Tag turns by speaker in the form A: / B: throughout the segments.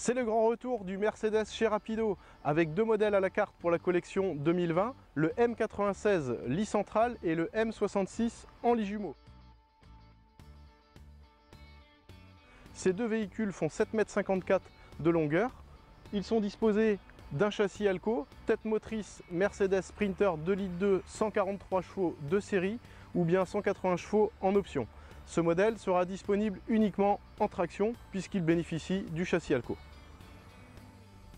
A: C'est le grand retour du Mercedes chez Rapido avec deux modèles à la carte pour la collection 2020, le M96 lit central et le M66 en lit jumeau. Ces deux véhicules font 7,54 m de longueur. Ils sont disposés d'un châssis Alco, tête motrice Mercedes Sprinter 2,2 litres 143 chevaux de série ou bien 180 chevaux en option. Ce modèle sera disponible uniquement en traction puisqu'il bénéficie du châssis Alco.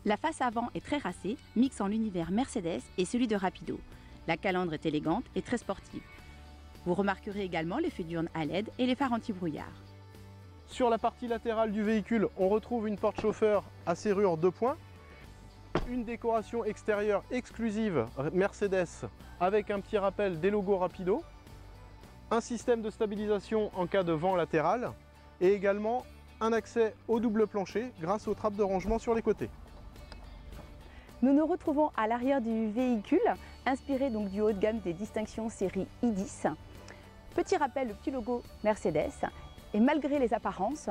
B: La face avant est très racée, mixant l'univers Mercedes et celui de Rapido. La calandre est élégante et très sportive. Vous remarquerez également les feux diurnes à LED et les phares anti-brouillard.
A: Sur la partie latérale du véhicule, on retrouve une porte chauffeur à serrure 2 points, une décoration extérieure exclusive Mercedes avec un petit rappel des logos Rapido, un système de stabilisation en cas de vent latéral et également un accès au double plancher grâce aux trappes de rangement sur les côtés.
B: Nous nous retrouvons à l'arrière du véhicule, inspiré donc du haut de gamme des distinctions série i10. Petit rappel, le petit logo Mercedes. Et malgré les apparences,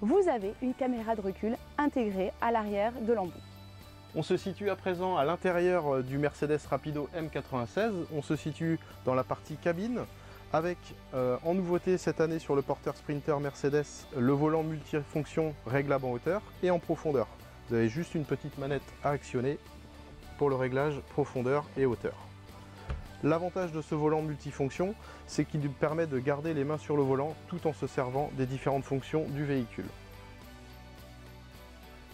B: vous avez une caméra de recul intégrée à l'arrière de l'embout.
A: On se situe à présent à l'intérieur du Mercedes Rapido M96. On se situe dans la partie cabine avec en nouveauté cette année sur le porteur Sprinter Mercedes le volant multifonction réglable en hauteur et en profondeur. Vous avez juste une petite manette à actionner pour le réglage profondeur et hauteur. L'avantage de ce volant multifonction, c'est qu'il permet de garder les mains sur le volant tout en se servant des différentes fonctions du véhicule.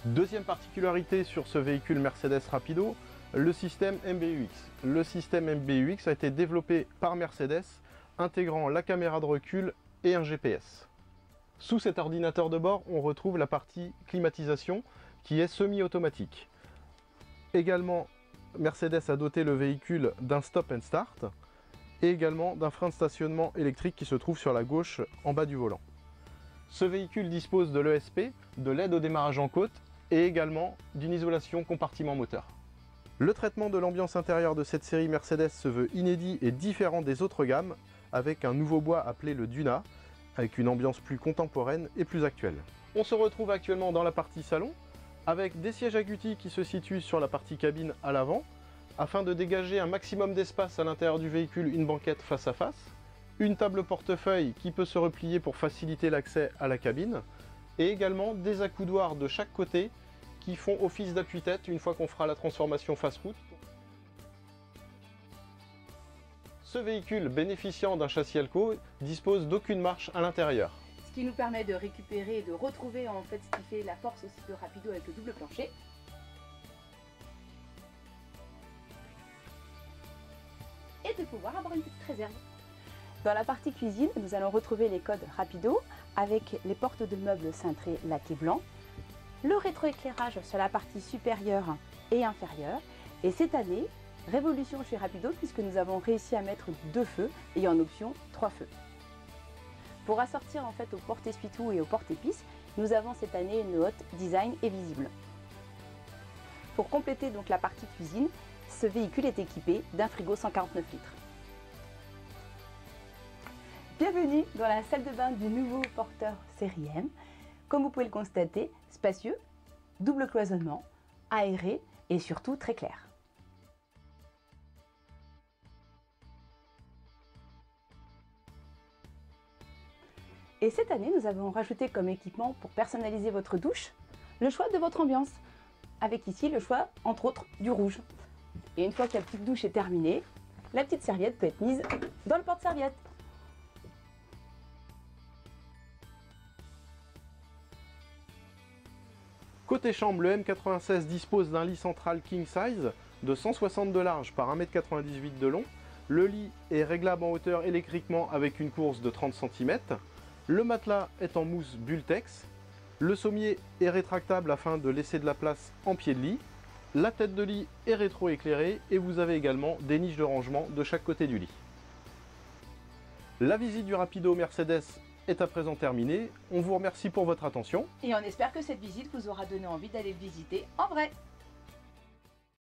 A: Deuxième particularité sur ce véhicule Mercedes Rapido, le système MBUX. Le système MBUX a été développé par Mercedes, intégrant la caméra de recul et un GPS. Sous cet ordinateur de bord, on retrouve la partie climatisation qui est semi-automatique. Également, Mercedes a doté le véhicule d'un stop and start et également d'un frein de stationnement électrique qui se trouve sur la gauche en bas du volant. Ce véhicule dispose de l'ESP, de l'aide au démarrage en côte et également d'une isolation compartiment moteur. Le traitement de l'ambiance intérieure de cette série Mercedes se veut inédit et différent des autres gammes avec un nouveau bois appelé le Duna, avec une ambiance plus contemporaine et plus actuelle. On se retrouve actuellement dans la partie salon, avec des sièges agoutis qui se situent sur la partie cabine à l'avant, afin de dégager un maximum d'espace à l'intérieur du véhicule, une banquette face à face, une table portefeuille qui peut se replier pour faciliter l'accès à la cabine, et également des accoudoirs de chaque côté qui font office d'appui-tête une fois qu'on fera la transformation face route. Ce véhicule bénéficiant d'un châssis Alco dispose d'aucune marche à l'intérieur.
B: Ce qui nous permet de récupérer et de retrouver en fait ce qui fait la force aussi de Rapido avec le double plancher. Et de pouvoir avoir une petite réserve. Dans la partie cuisine, nous allons retrouver les codes Rapido avec les portes de meubles cintrées laquées blanc, le rétroéclairage sur la partie supérieure et inférieure. Et cette année, révolution chez Rapido puisque nous avons réussi à mettre 2 feux et en option 3 feux. Pour assortir en fait aux portes essuie-tout et aux portes épices, nous avons cette année une hotte design et visible. Pour compléter donc la partie cuisine, ce véhicule est équipé d'un frigo 149 litres. Bienvenue dans la salle de bain du nouveau porteur série M. Comme vous pouvez le constater, spacieux, double cloisonnement, aéré et surtout très clair. Et cette année, nous avons rajouté comme équipement pour personnaliser votre douche, le choix de votre ambiance. Avec ici le choix, entre autres, du rouge. Et une fois que la petite douche est terminée, la petite serviette peut être mise dans le porte-serviette.
A: Côté chambre, le M96 dispose d'un lit central king size de 160 de large par 1,98 m de long. Le lit est réglable en hauteur électriquement avec une course de 30 cm. Le matelas est en mousse Bultex. Le sommier est rétractable afin de laisser de la place en pied de lit. La tête de lit est rétro-éclairée et vous avez également des niches de rangement de chaque côté du lit. La visite du Rapido Mercedes est à présent terminée. On vous remercie pour votre attention.
B: Et on espère que cette visite vous aura donné envie d'aller le visiter en vrai.